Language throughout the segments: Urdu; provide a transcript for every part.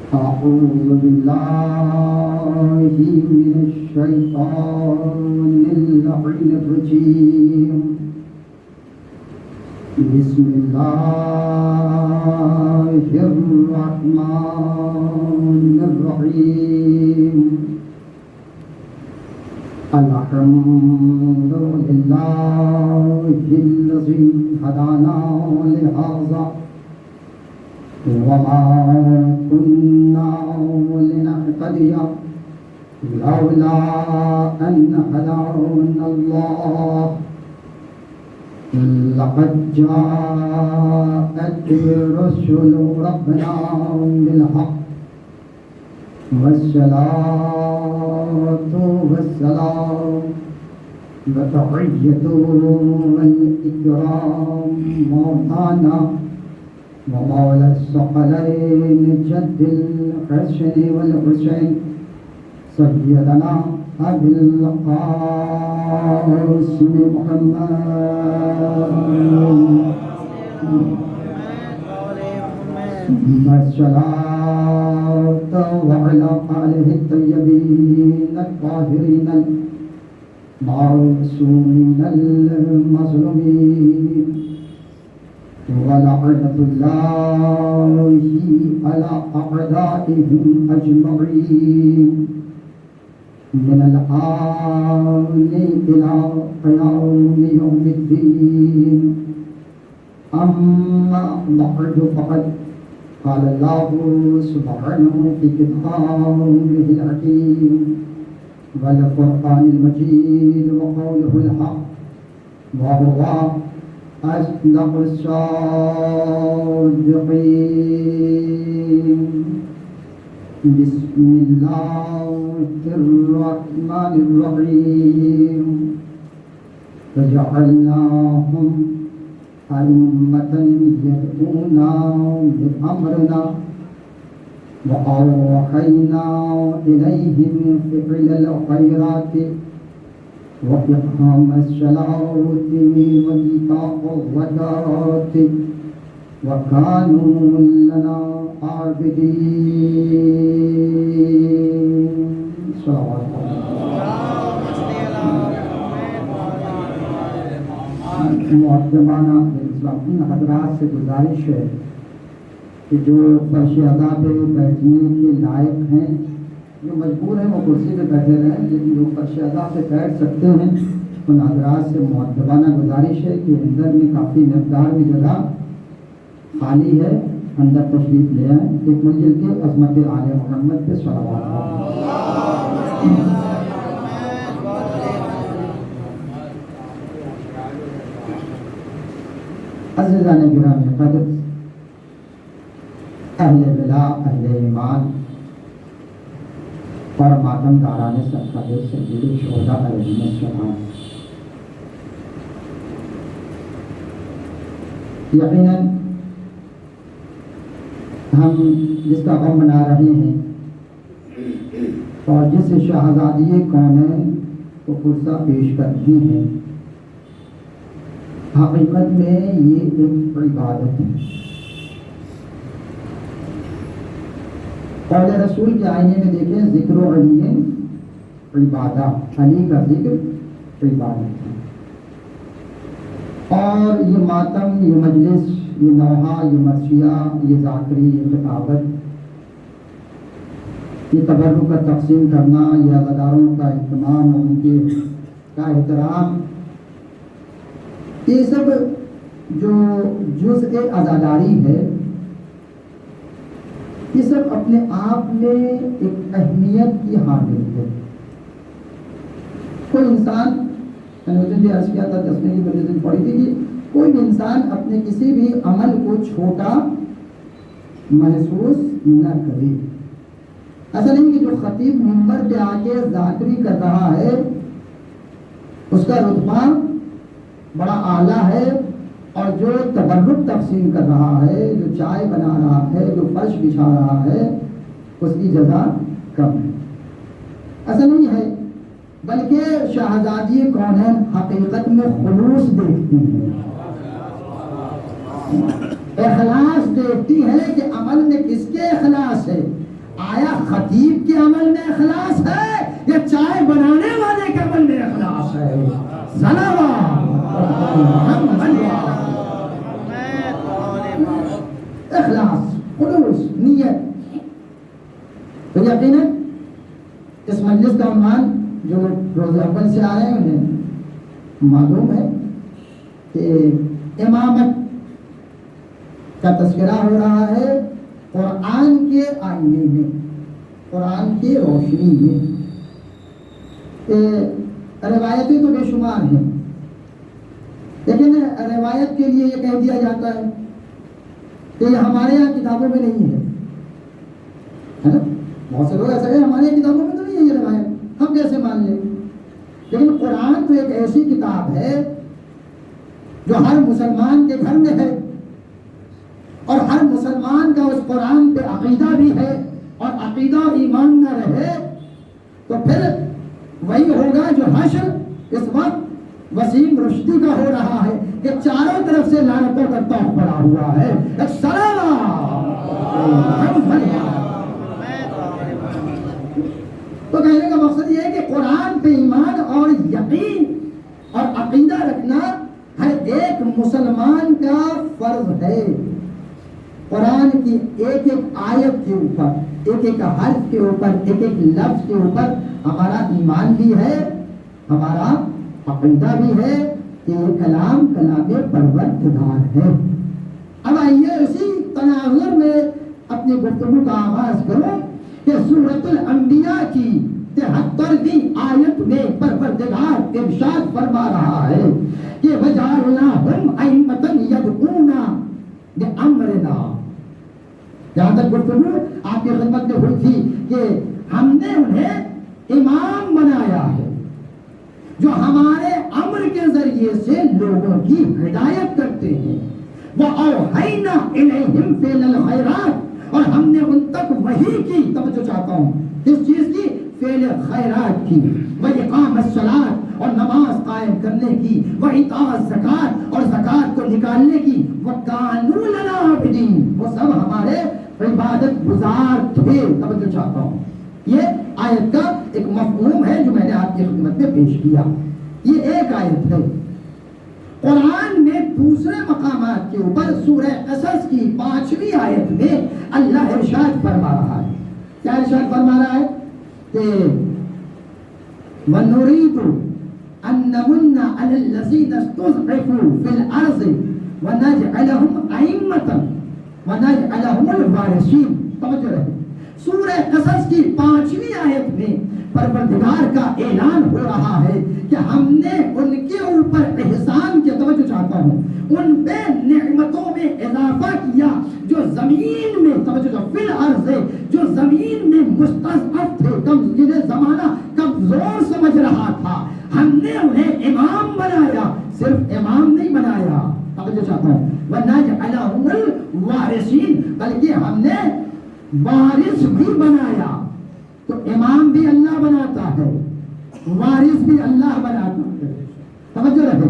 أعوذ بالله من الشيطان اللعين الرجيم. بسم الله الرحمن الرحيم. الحمد لله الذي هدانا لهذا وما كنا لنهتدي لولا أن هدانا الله. لقد جاءت رسل ربنا بالحق والصلاة والسلام وتحية والإكرام مولانا ومولى الثقلين جد الحسن والحسين سيدنا أبي القاسم محمد الصلاة وعلى آله الطيبين الطاهرين المعصومين المظلومين ولعنة الله على أعدائهم أجمعين من الآن إلى قيام يوم الدين. أما بعد فقد قال الله سبحانه في كتابه الحكيم والفرقان المجيد وقوله الحق وهو أصدق الصادقين. بسم الله الرحمن الرحيم. فجعلناهم أئمة يدعون بأمرنا وأوحينا إليهم فعل الخيرات وإقام الصلاة وإيتاء الزكاة وكانوا لنا عابدين. صلوات محترمانہ ان حضرات سے گزارش ہے کہ جو فرش ادا پہ بیٹھنے کے لائق ہیں، جو مجبور ہیں وہ کرسی پہ بیٹھے رہیں، لیکن جو فرش ادا پہ بیٹھ سکتے ہیں ان حضرات سے محترمانہ گزارش ہے کہ اندر میں کافی مقدار میں جگہ خالی ہے، اندر تشریف لے آئیں. ایک مل جل کے عظمت آل محمد پہ صلوات عزیزان گرامی قدر، اہل بلا، اہل ایمان اور ماتم داران صدقہ سید الشہداء علیہم السلام، یقیناً ہم جس کا غم منا رہے ہیں اور جس شہزادی کونین کو فرصہ پیش کرتی ہیں، حقیقت میں یہ ایک عبادت ہے. قول رسول کے آئینے میں دیکھیں، ذکر علی عبادہ، علی کا ذکر عبادت ہے. اور یہ ماتم، یہ مجلس، یہ نوحہ، یہ مرثیہ، یہ ذاکری، یہ خطابت، یہ تبرک کا تقسیم کرنا، یہ عزاداروں کا اہتمام، ان کے کا احترام، یہ سب جو جزء عزاداری ہے، یہ سب اپنے آپ میں ایک اہمیت کی حامل ہے. کوئی انسان، میں نے اسے عرض کیا تھا، تسمیہ کی بندے سے پڑھی تھی کہ کوئی بھی انسان اپنے کسی بھی عمل کو چھوٹا محسوس نہ کرے. ایسا نہیں کہ جو خطیب منبر پہ آ کے ذاکری کر رہا ہے اس کا رتبہ بڑا اعلیٰ ہے، اور جو تبرک تقسیم کر رہا ہے، جو چائے بنا رہا ہے، جو فرش بچھا رہا ہے، اس کی جزا کم ہے. ایسا نہیں ہے، بلکہ شہزادی کونین حقیقت میں خلوص دیکھتی ہے، اخلاص دیکھتی ہے کہ عمل میں کس کے اخلاص ہے. آیا خطیب کے عمل میں اخلاص ہے یا چائے بنانے والے کے عمل میں اخلاص ہے؟ اخلاص، خلوص، نیت. تو یقیناً اس مجلس کا عنوان جو روز اول سے آ رہے ہیں انہیں معلوم ہے کہ امامت کا تذکرہ ہو رہا ہے قرآن کے آئینے میں، قرآن کی روشنی میں. روایتیں تو بے شمار ہیں، لیکن روایت کے لیے یہ کہہ دیا جاتا ہے کہ یہ ہمارے یہاں کتابوں میں نہیں ہے نا. بہت سے لوگ ایسے ہیں ہمارے یہاں کتابوں میں تو نہیں ہے یہ روایت، ہم کیسے مان لیں؟ لیکن قرآن تو ایک ایسی کتاب ہے جو ہر مسلمان کے گھر میں ہے، اور ہر مسلمان کا اس قرآن پہ عقیدہ بھی ہے، اور عقیدہ ایمان نہ رہے تو پھر وہی ہوگا جو حشر اس وقت وسیم رشدی کا ہو رہا ہے کہ چاروں طرف سے لعنتوں کا طوق پڑا ہوا ہے. تو کہنے کا مقصد یہ ہے کہ قرآن پہ ایمان اور یقین اور عقیدہ رکھنا ہر ایک مسلمان کا فرض ہے. قرآن کی ایک ایک آیت کے اوپر، ایک ایک حرف کے اوپر، ایک ایک لفظ کے اوپر ہمارا ایمان بھی ہے، ہمارا عقیدہ بھی ہے کہ یہ کلام پروردگار ہے. اب آئیے اسی تناظر میں اپنی گفتگو کا آغاز کرو کہ سورۃ الانبیاء کی 73ویں آیت میں پروردگار ارشاد فرما رہا ہے کہ وَجَعَلْنَاهُمْ أَئِمَّةً يَدْعُونَ بِأَمْرِنَا. جہاں تک گفتگو آپ کی خدمت میں ہوئی تھی کہ ہم نے انہیں امام بنایا ہے جو ہمارے امر کے ذریعے سے لوگوں کی ہدایت کرتے ہیں. وَأَوْحَيْنَا إِلَيْهِمْ فِعْلَ الْخَيْرَاتِ، اور ہم نے ان تک وحی کی، توجہ چاہتا ہوں کس چیز کی؟ فعل خیرات کی. وَإِقَامَ الصَّلَاةِ، اور نماز قائم کرنے کی. وَإِيتَاءَ الزَّکَاةِ، اور زکات کو نکالنے کی. وَكَانُوا لَنَا عَابِدِينَ، وہ سب ہمارے عبادت گزار تھے. توجہ چاہتا ہوں، یہ آیت کا ایک مفہوم ہے جو میں نے آپ کی خدمت میں پیش کیا. یہ ایک آیت ہے. قرآن میں دوسرے مقامات کے اوپر سورہ قصص کی 5ویں آیت میں اللہ ارشاد فرما رہا ہے. کیا ارشاد فرما رہا ہے؟ کہ وَنُرِيدُ أَن نَّمُنَّ عَلَى الَّذِينَ اسْتُضْعِفُوا فِي الْأَرْضِ وَنَجْعَلَهُمْ أَئِمَّةً وَنَجْعَلَهُمُ الْوَارِثِينَ. توجہ رہے، سورہ قصص کی 5ویں آیت میں پروردگار کا اعلان ہو رہا ہے کہ ہم نے ان کے اوپر احسان کیا. توجہ چاہتا ہوں، ان پہ نعمتوں میں اضافہ کیا جو زمین میں، توجہ فی الارض، جو زمین میں مستضعف تھے، جنہیں زمانہ کمزور سمجھ رہا تھا، ہم نے انہیں امام بنایا. صرف امام نہیں بنایا، توجہ چاہتا ہوں، وَنَجْعَلَهُمُ الْوَارِثِينَ، بلکہ ہم نے وارث بھی بنایا. تو امام بھی اللہ بناتا ہے، وارث بھی اللہ بناتا ہے. توجہ رہے،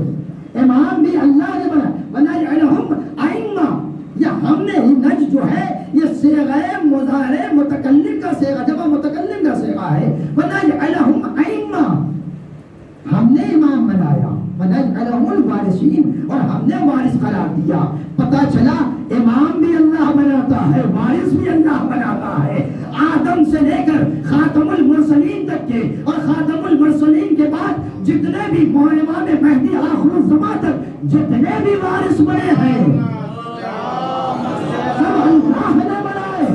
امام بھی اللہ نے بنایا. وَنَجْعَلَهُمْ أَئِمَّةً، یہ ہم نے ہی نج جو ہے یہ صیغہ مضارع متکلم کا صیغہ، جب متکلم کا صیغہ ہے. وَنَجْعَلَهُمْ أَئِمَّةً، ہم نے امام بنایا. وَنَجْعَلَهُمُ الْوَارِثِينَ، اور ہم نے وارث قرار دیا. پتہ چلا امام بھی اللہ بناتا ہے، وارث بھی اللہ بناتا ہے. آدم سے لے کر خاتم المرسلین تک کے، اور خاتم المرسلین کے بعد جتنے بھی امام مہدی آخر الزمان تک جتنے بھی وارث بنے ہیں سب اللہ نے بنائے.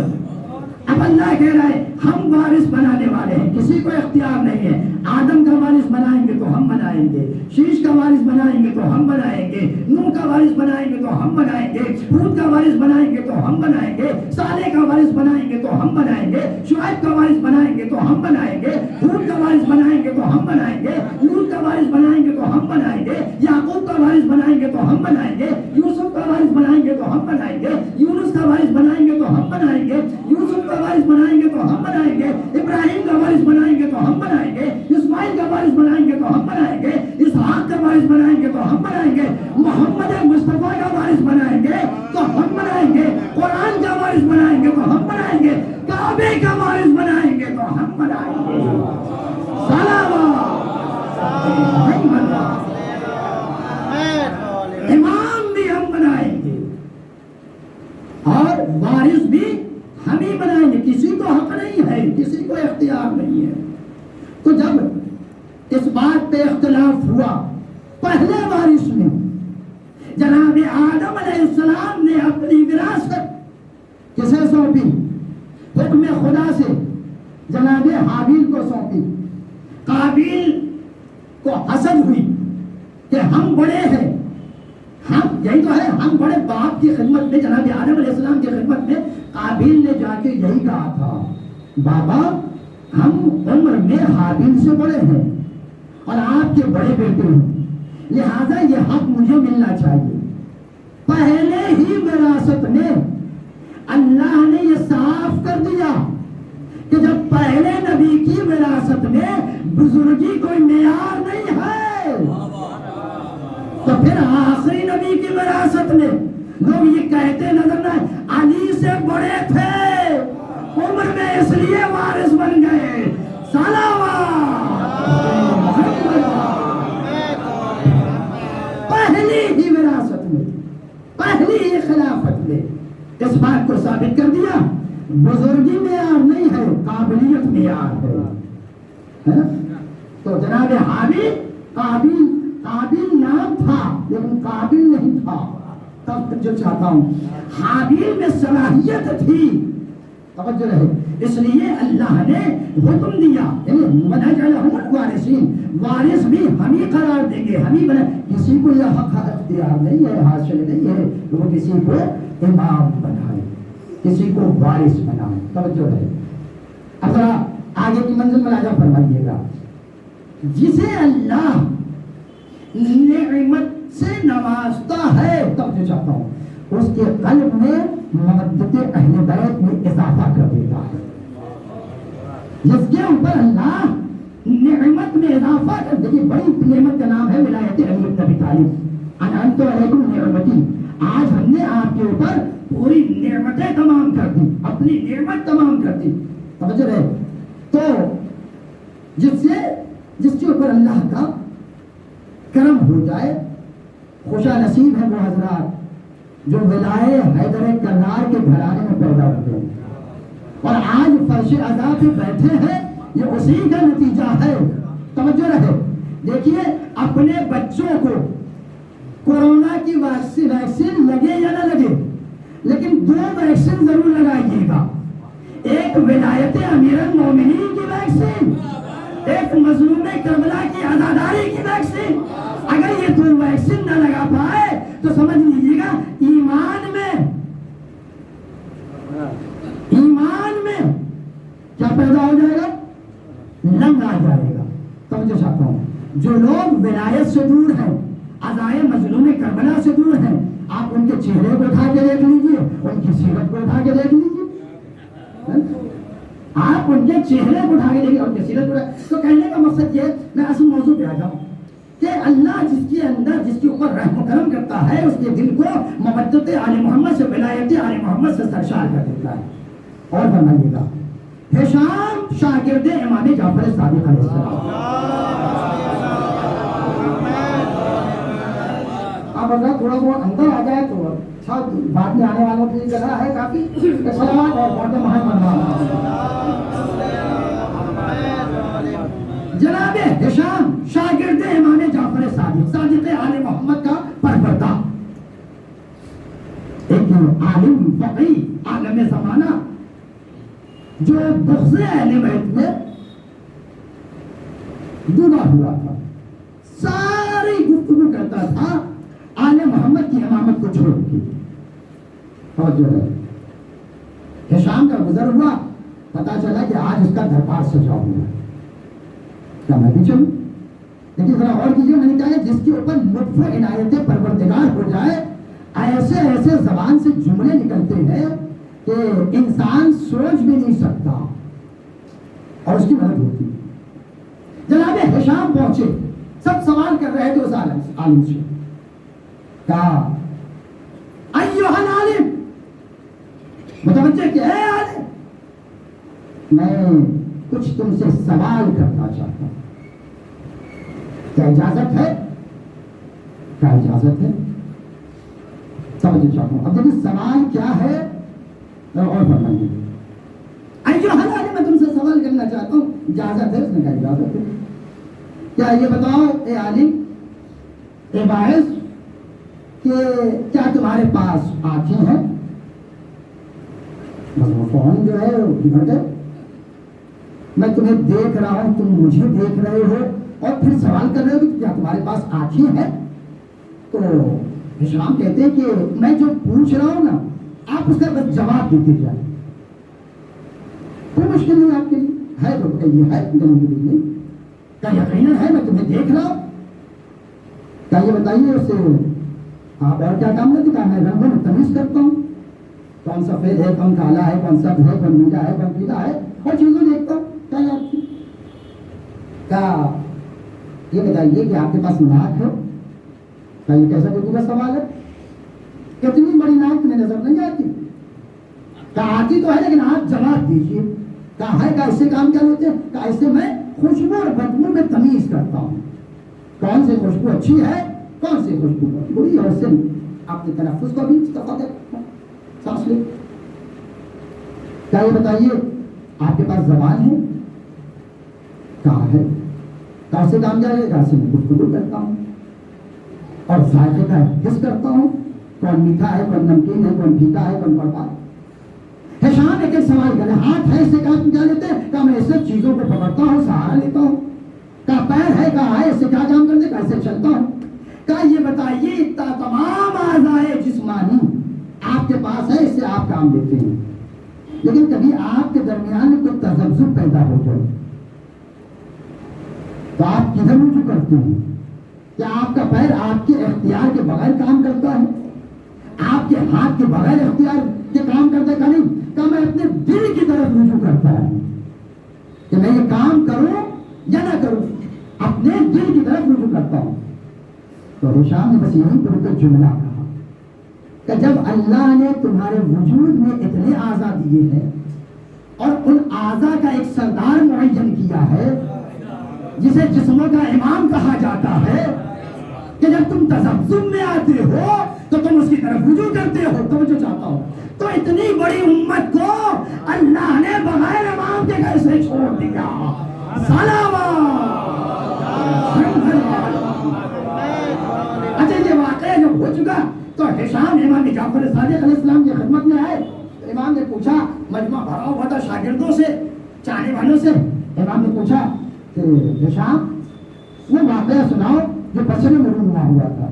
اب اللہ کہہ رہا ہے ہم وارث بنانے والے ہیں، کسی کو اختیار نہیں ہے. آدم کا وارث بنائیں گے گے تو ہم بنائیں گے، شیش کا وارث بنائیں گے تو ہم بنائیں گے، نوح کا وارث بنائیں گے تو ہم بنائیں گے، ہود کا وارث بنائیں گے تو ہم بنائیں گے، صالح کا وارث بنائیں گے تو ہم بنائیں گے، شعیب کا وارث بنائیں گے تو ہم بنائیں گے، ہود کا وارث بنائیں گے تو ہم بنائیں گے، لوط کا وارث بنائیں گے تو ہم بنائیں گے، یعقوب کا وارث بنائیں گے تو ہم بنائیں گے، یوسف کا وارث بنائیں گے تو ہم بنائیں گے، یونس کا وارث بنائیں گے تو ہم بنائیں گے، یوسف کا وارث بنائیں گے تو ہم بنائیں گے، ابراہیم کا وارث بنائیں گے تو ہم بنائیں گے، اسماعیل کا وارث بنائیں گے تو ہم بنائیں گے، اسحاق کا وارث بنائیں گے تو ہم بنائیں گے، محمد مصطفیٰ کا وارث بنائیں گے تو ہم بنائیں گے، قرآن کا وارث بنائیں گے تو ہم بنائیں گے، کعبے کا وارث بنائیں گے تو ہم بنائیں گے۔ امام بھی ہم بنائیں گے اور وارث بھی ہم ہی بنائیں گے، کسی کو حق نہیں ہے، کسی کو اختیار نہیں ہے۔ تو جب اس بات پہ اختلاف ہوا، پہلے وارث میں جناب آدم علیہ السلام نے اپنی وراثت کسے سونپی؟ حکم خدا سے جناب حابیل کو سونپی۔ قابیل کو حسد ہوئی کہ ہم بڑے ہیں، ہم یہی تو ہے، ہم بڑے باپ کی خدمت میں، جناب آدم علیہ السلام کی خدمت میں قابیل نے جا کے یہی کہا تھا، بابا ہم عمر میں حابیل سے بڑے ہیں اور آپ کے بڑے بیٹے ہیں، لہذا یہ حق مجھے ملنا چاہیے۔ پہلے ہی وراثت میں اللہ نے یہ صاف کر دیا کہ جب پہلے نبی کی وراثت میں بزرگی کوئی معیار نہیں ہے، تو پھر آخری نبی کی وراثت میں لوگ یہ کہتے نظر نہ علی سے بڑے تھے عمر میں اس لیے وارث بن گئے، پہلی ہی وراثت میں، پہلی ہی خلافت میں اس بات کو ثابت کر دیا بزرگی معیار نہیں ہے، قابلیت معیار ہے۔ تو جناب قابل نام تھا لیکن قابل نہیں تھا۔ تب جو چاہتا ہوں حابیل میں صلاحیت تھی، توجہ رہے، اس لیے اللہ نے حکم دیا وَنَجْعَلَهُمُ الْوَارِثِينَ، وارث بھی ہم ہی قرار دیں گے، ہم ہی بنا، کسی کو یہ حق اختیار نہیں ہے، حاصل نہیں ہے کہ وہ کسی کو امام بنائے، کسی کو وارث بنائے۔ توجہ رہے، اب ذرا آگے کی منزل ملاحظہ فرمائیے گا، جسے اللہ نعمت سے نوازتا ہے، توجہ چاہتا ہوں، اس کے قلب میں محبت اہل بیت میں اضافہ کر دیتا ہے۔ جس کے اوپر اللہ نعمت میں اضافہ کر، دیکھیے بڑی نعمت کا نام ہے ولایت علی بن ابی طالب، انعمت علیکم نعمتی، آج ہم نے آپ کے اوپر پوری نعمتیں تمام کر دی، اپنی نعمت تمام کر دی۔ توجہ رہے، تو جس کے اوپر اللہ کا کرم ہو جائے، خوشا نصیب ہے وہ حضرات جو ولائے حیدر کرار کے گھرانے میں پیدا ہوتے ہیں اور آج فرش عزا پہ بیٹھے ہیں، یہ اسی کا نتیجہ ہے۔ توجہ رہے، دیکھیے اپنے بچوں کو کورونا کی ویکسین لگے یا نہ لگے، لیکن 2 ویکسین ضرور لگائیے گا، ایک ولایت امیر المومنین کی ویکسین، ایک مظلوم کربلا کی عزاداری کی ویکسین۔ اگر یہ 2 ویکسین نہ لگا پائے تو سمجھ لیجیے گا ایمان میں کیا پیدا ہو جائے گا؟ لنگ آ جائے گا۔ توجہ چاہتا ہوں، جو لوگ ولایت سے دور ہیں، عزائے مظلوم کربلا سے دور ہیں، آپ ان کے چہرے کو اٹھا کے دیکھ لیجیے، ان کی سیرت کو اٹھا کے دیکھ لیجیے، آپ ان کے چہرے کو اٹھا کے دیکھیے، ان کی سیرت کو۔ تو کہنے کا مقصد یہ، میں اصل موضوع پہ آ جاؤں کہ اللہ جس کے اندر، جس کے اوپر رحم و کرم کرتا ہے، اس کے دل کو مودت آل محمد سے، ولایت آل محمد سے سرشار کر دیتا ہے۔ اور فرمائیے گا، ہشام شاگرد امام جعفر صادق علیہ السلام، اب اگر تھوڑا بہت اندر آ جائے تو اچھا، بعد میں آنے والوں کی جگہ ہے کافی، صلوات اور بہت محمد۔ جناب ہشام شاگرد امام جعفر صادق، صادق آل محمد کا پروردہ، ایک عالم فقیہ عالم زمانہ جو بغض اہل بیت میں ڈوبا ہوا تھا، ساری گفتگو کرتا تھا آل محمد کی امامت کو چھوڑ کے. اور جو ہے ہشام کا گزر ہوا, پتا چلا کہ آج اس کا دربار سجا ہوا ہے, کیا میں بھی چلوں؟ لیکن ذرا اور کیجیے, میں نے کہا جس کے اوپر لطف و عنایت پروردگار ہو جائے, ایسے ایسے زبان سے جملے نکلتے ہیں کہ انسان سوچ بھی نہیں سکتا, اور اس کی مدد ہوتی. جناب ہشام پہنچے, سب سوال کر رہے تھے اس عالم سے, کہا ایھا العالم, متوجہ کہ اے عالم, میں کچھ تم سے سوال کرنا چاہتا ہوں, کیا اجازت ہے؟ کیا اجازت ہے؟ سمجھ چاہتا ہوں. اب دیکھیں سوال کیا ہے اور فرمائیے. ایھا العالم, میں تم سے سوال کرنا چاہتا ہوں, اجازت ہے؟ اس نے کہا اجازت ہے. کیا یہ بتاؤ اے عالم, اے باعث, کہ کیا تمہارے پاس آنکھیں ہیں؟ وہ فون جو ہے بگڑ گئے, میں تمہیں دیکھ رہا ہوں, تم مجھے دیکھ رہے ہو, اور پھر سوال کر رہے ہو کہ کیا تمہارے پاس آنکھیں ہیں؟ تو ہشام کہتے ہیں کہ میں جو پوچھ رہا ہوں نا, آپ اس کا بس جواب دیتے جائیں, کوئی مشکل نہیں آپ کے لیے. ہے تو یہ ہے, نہیں کیا یقیناً ہے, میں تمہیں دیکھ رہا ہوں. کیا یہ بتائیے اس سے آپ اور کیا کام کرتے؟ کہا میں رنگوں میں تمیز کرتا ہوں, کون سفید ہے, کون کالا ہے, کون سبز ہے, کون نیلا ہے, کون پیلا ہے, اور چیزوں دیکھتا ہوں. کیا یاد کی؟ کیا یہ بتائیے کہ آپ کے پاس ناک ہے؟ کیا یہ کیسا کوئی سوال ہے؟ کتنی بڑی ناک تمہیں نظر نہیں آتی؟ کہا آتی تو ہے, لیکن آپ جواب دیجیے. کہا ہے, کہا اس سے کام کیا لیتے ہیں؟ کہا اس سے میں خوشبو اور بدبو میں تمیز کرتا ہوں, کون سے خوشبو اچھی ہے, کون سے خوشبو بری, اور اس سے اپنے تنفس کو بھی سانس لے. کیا یہ بتائیے آپ کے پاس زبان ہے؟ کہاں ہے؟ کہاں سے کام جائے گا؟ سے میں گفتگو کرتا ہوں, اور ذائقے کا حس کرتا ہوں, کون میٹھا ہے, کون نمکین ہے, کون پھیکا ہے, کون کڑوا ہے. ہشام ایک ایک سوال کرے, ہاتھ ہے, اس سے کام کیا لیتے ہیں؟ کہا میں اس سے چیزوں کو پکڑتا ہوں, سہارا لیتا ہوں. کہا پیر ہے, کہا ہے, اس سے کیا کام کرتے؟ کیسے چلتا ہوں. کہا یہ بتائیے تمام اعضاء جسمانی آپ کے پاس ہے, اس سے آپ کام لیتے ہیں, لیکن کبھی آپ کے درمیان میں کوئی تذبذب پیدا ہو جائے تو آپ کدھر رجوع کرتے ہیں؟ کیا آپ کا پیر آپ کے اختیار کے بغیر کام کرتا ہے؟ آپ کے ہاتھ کے بغیر اختیار کے کام کرتا ہے؟ نہیں, کہ میں اپنے دل کی طرف رجوع کرتا ہوں کہ میں یہ کام کروں یا نہ کروں, اپنے دل کی طرف رجوع کرتا ہوں. تو ہشام نے بس یہی پر جملہ کہا کہ جب اللہ نے تمہارے وجود میں اتنے اعضاء دیے ہیں, اور ان اعضاء کا ایک سردار معین کیا ہے جسے جسموں کا امام کہا جاتا ہے, کہ جب تم تذبذب میں آتے ہو تو تم اس کی طرف رجوع کرتے ہو. توجہ چاہتا ہوں, تو اتنی بڑی امت کو اللہ نے بغیر امام کے کیسے چھوڑ دیا؟ اچھا یہ واقعہ جب ہو چکا تو ہشام امام جعفر صادق علیہ السلام کی خدمت میں آئے. امام نے پوچھا, مجمع بھرا ہوا تھا شاگردوں سے, چاہنے والوں سے. امام نے پوچھا کہ ہشام وہ واقعہ سناؤ جو بچے میں رونما ہوا تھا.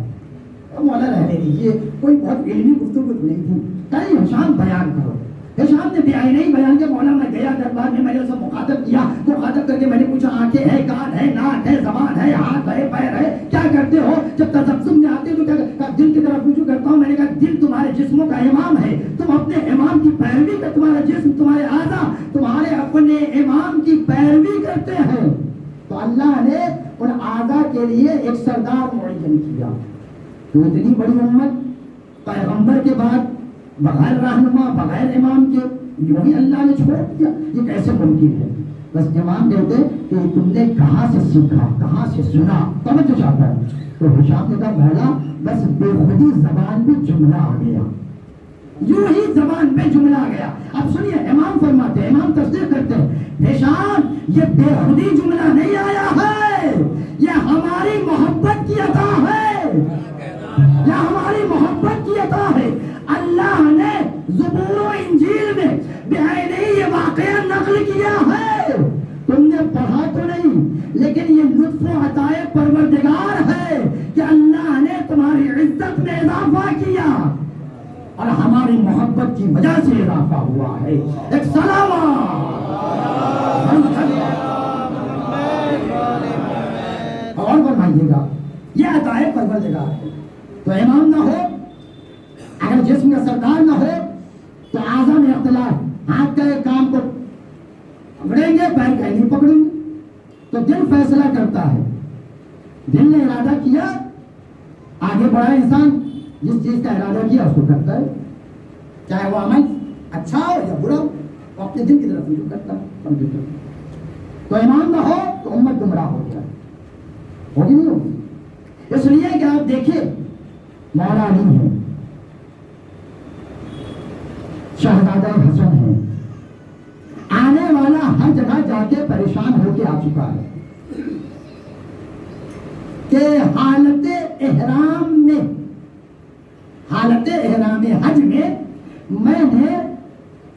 مولا رہنے دیجیے, کوئی بہت علمی گفتگو نہیں تھی. کہیں ہشام بیان کرو. ہشام نے نہیں بیان کیا. مولا میں گیا دربار میں, میں نے اسے مخاطب کیا, مخاطب کر کے میں نے پوچھا آنکھیں ہے, کان ہے, ناک ہے, زبان ہے, ہاتھ ہے, پیر ہے, کیا کرتے ہو جب تذبذب میں آتے تو؟ کیا دل کی طرف رجوع کرتا ہوں. میں نے کہا دل تمہارے جسموں کا امام ہے, تم اپنے امام کی پیروی کر, تمہارا جسم, تمہارے اعضاء تمہارے اپنے امام کی پیروی کرتے ہیں. تو اللہ نے ان اعضاء کے لیے ایک سردار معین کیا. تو اتنی بڑی امت پیغمبر کے بعد بغیر رہنما, بغیر امام کے یوں ہی اللہ نے چھوڑ دیا, یہ کیسے ممکن ہے؟ بس امام کہتے کہ تم نے کہاں سے سیکھا, کہاں سے سنا, توجہ چاہتا ہے. تو ہشام نے کہا مولا بس بے خودی زبان پہ جملہ آ گیا, یوں ہی زبان پہ جملہ آ گیا. اب سنیے, امام فرماتے ہیں, امام تصدیق کرتے ہیں, ہشام یہ بے خودی جملہ نہیں آیا ہے, یہ ہماری محبت کی عطا ہے, یہ ہماری محبت کی عطا ہے. اللہ نے زبور و انجیل میں بعینہ یہ واقعہ نقل کیا ہے, تم نے پڑھا تو نہیں, لیکن یہ لطف و عطائے پروردگار ہے. ہماری محبت کی وجہ سے اضافہ ہوا ہے. ایک سلام اور فرمائیے گا یہ عطا ہے پروردگار ہے. تو امام نہ ہو، اگر جسم کا سردار نہ ہو تو اعضاء میں اختلاف، ہاتھ کا ایک کام کو پکڑیں گے پیر کا نہیں پکڑیں گے. تو دل فیصلہ کرتا ہے، دل نے ارادہ کیا آگے بڑھا. انسان جس چیز کا ارادہ کیا اس کو کرتا ہے، چاہے وہ عمل اچھا ہو یا برا ہو، وہ اپنے دل کی طرف رجوع کرتا ہے. تو امام نہ ہو تو امت گمراہ ہو جائے، ہوگی نہیں ہوگی. اس لیے کہ آپ دیکھیں مولا علی ہے، شہزادہ حسن ہے، آنے والا ہر جگہ جا کے پریشان ہو کے آ چکا ہے کہ حالت احرام حج میں نے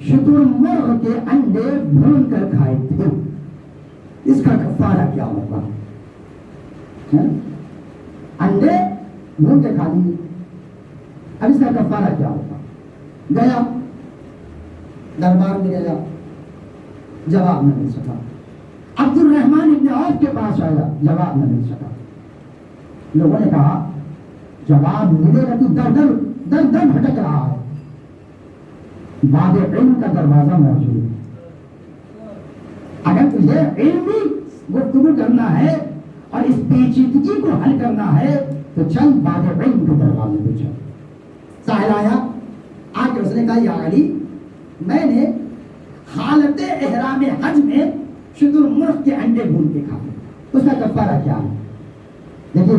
شترمرغ کے انڈے بھون کر کھائے تھے، اس کا کفارہ کیا ہوگا؟ انڈے بھون کے کھا لیے، اب اس کا کفارہ کیا ہوگا؟ گیا دربار میں، گیا جواب نہ مل سکا. عبد الرحمن ابن عوف کے پاس آیا، جواب نہ مل سکا. لوگوں نے کہا جواب ملے گا تو در در بھٹک رہا ہے. باب علم کا دروازہ موجود ہے، اگر تجھے علمی گفتگو کرنا ہے اور اس پیچیدگی کو حل کرنا ہے تو چل باب علم کے دروازے پہ چل. سائل آیا، آ کے اس نے کہا یا علی، میں نے حالت احرام حج میں شترمرغ کے انڈے بھون کے کھائے، اس کا کفارہ کیا ہے؟ دیکھیے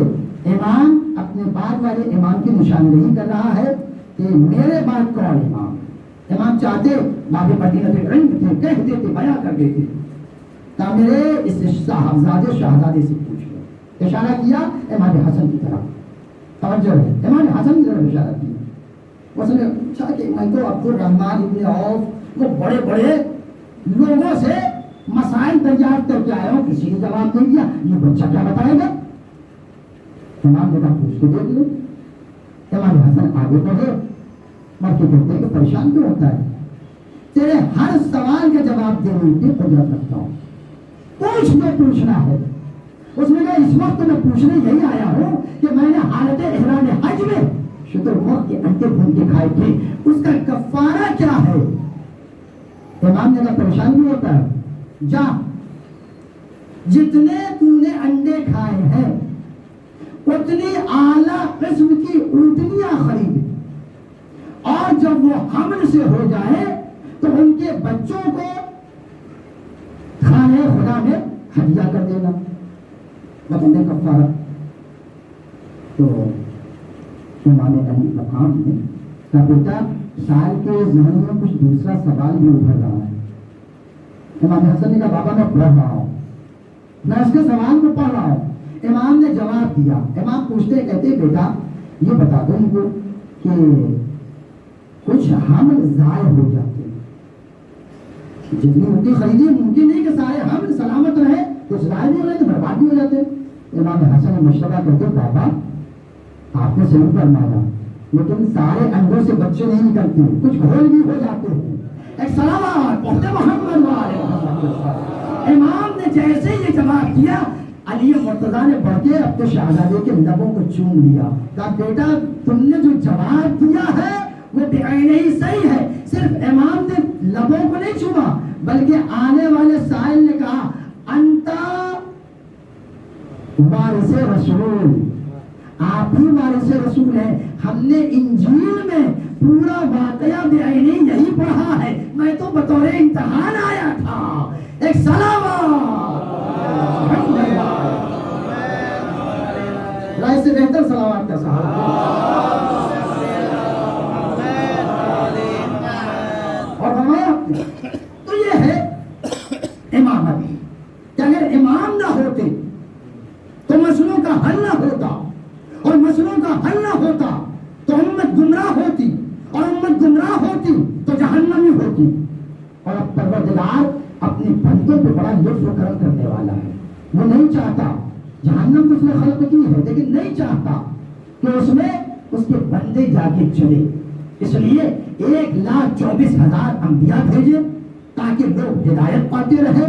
امام اپنے بعد والے امام کی نشاندہی کر رہا ہے کہ میرے بعد کون امام. امام چاہتے باب مدینہ العلم تھے، کہہ دیتے، بیان کر دیتے، تا میرے اس صاحبزادے شہزادے سے پوچھ لو. اشارہ کیا امام حسن کی طرف، توجہ ہے، امام حسن کی طرف اشارہ کیا. اس نے پوچھا کہ میں تو عبد الرحمن ابن عوف وہ بڑے بڑے لوگوں سے مسائل دریافت کر کے آیا ہوں، کسی نے جواب نہیں دیا، یہ بچہ کیا بتائے گا؟ امام نے کہا پوچھ کے دیکھ لو. امام حسن آگے بڑھے، مر کے کہتے ہیں کہ پریشان کیوں ہوتا ہے؟ تیرے ہر سوال کا جواب دینے کی قدرت رکھتا ہوں، پوچھ جو پوچھنا ہے. اس نے کہا اس وقت میں پوچھنے یہی آیا ہوں کہ میں نے حالت احرام حج میں شترمرغ کے انڈے بھون کے کھائے تھے، اس کا کفارہ کیا ہے؟ امام نے کہا پریشان کیوں ہوتا ہے؟ جا جتنے تو نے انڈے کھائے ہیں اتنی اعلیٰ قسم کی اونٹنیاں خرید، اور جب وہ حمل سے ہو جائے تو ان کے بچوں کو خانہ خدا میں ہدیہ کر دینا، بتانے کفارہ. تو امام علی مقام میں کہا بیٹا سائل کے ذہن میں کچھ دوسرا سوال بھی ابھر رہا ہے. امام حسن نے کہا بابا میں پڑھ رہا ہوں، میں اس کے سوال کو پڑھ رہا ہوں. امام نے جواب دیا. امام پوچھتے کہتے بیٹا یہ بتا دو ان کو کہ کچھ حمل ضائع ہو جاتے ہیں، جتنی اونٹی خریدی ممکن نہیں کہ سارے حمل سلامت رہے، کچھ ضائع بھی ہو رہے تو برباد بھی ہو جاتے. امام حسن نے مشورہ کرتے بابا آپ نے صحیح فرمایا، لیکن سارے انڈوں سے بچے نہیں نکلتے، کچھ گھول بھی ہو جاتے ہیں. ایک سلامات پڑھتے محمد والے محمد. امام نے جیسے یہ جواب دیا، علی مرتضیٰ نے بڑھ کے اپنے شہزادے کے لبوں کو چوم لیا. کہا بیٹا تم نے جو جواب دیا ہے وہ بعینہ ہی صحیح ہے. صرف امام نے لبوں کو نہیں چوما بلکہ آنے والے سائل نے کہا انتا وارث رسول، آپ ہی وارث رسول ہیں. ہم نے انجیل میں پورا واقعہ بعینہ یہی پڑھا ہے، میں تو بطور امتحان آیا تھا. ایک رائے سے بہتر سلامات کا صحابہ. اور فرمایا تو یہ ہے امامت کہ اگر امام نہ ہوتے تو مسئلوں کا حل نہ ہوتا، اور مسئلوں کا حل نہ ہوتا تو امت گمراہ ہوتی، اور امت گمراہ ہوتی تو جہنمی ہوتی. اور اب پروردگار اپنے بندوں پہ بڑا لطف و کرم کرنے والا ہے. وہ نہیں چاہتا، جہنم اس نے خلق کی ہے لیکن نہیں چاہتا کہ اس میں اس کے بندے جا کے چلے. اس لیے 1,24,000 انبیاء بھیجے تاکہ لوگ ہدایت پاتے رہے،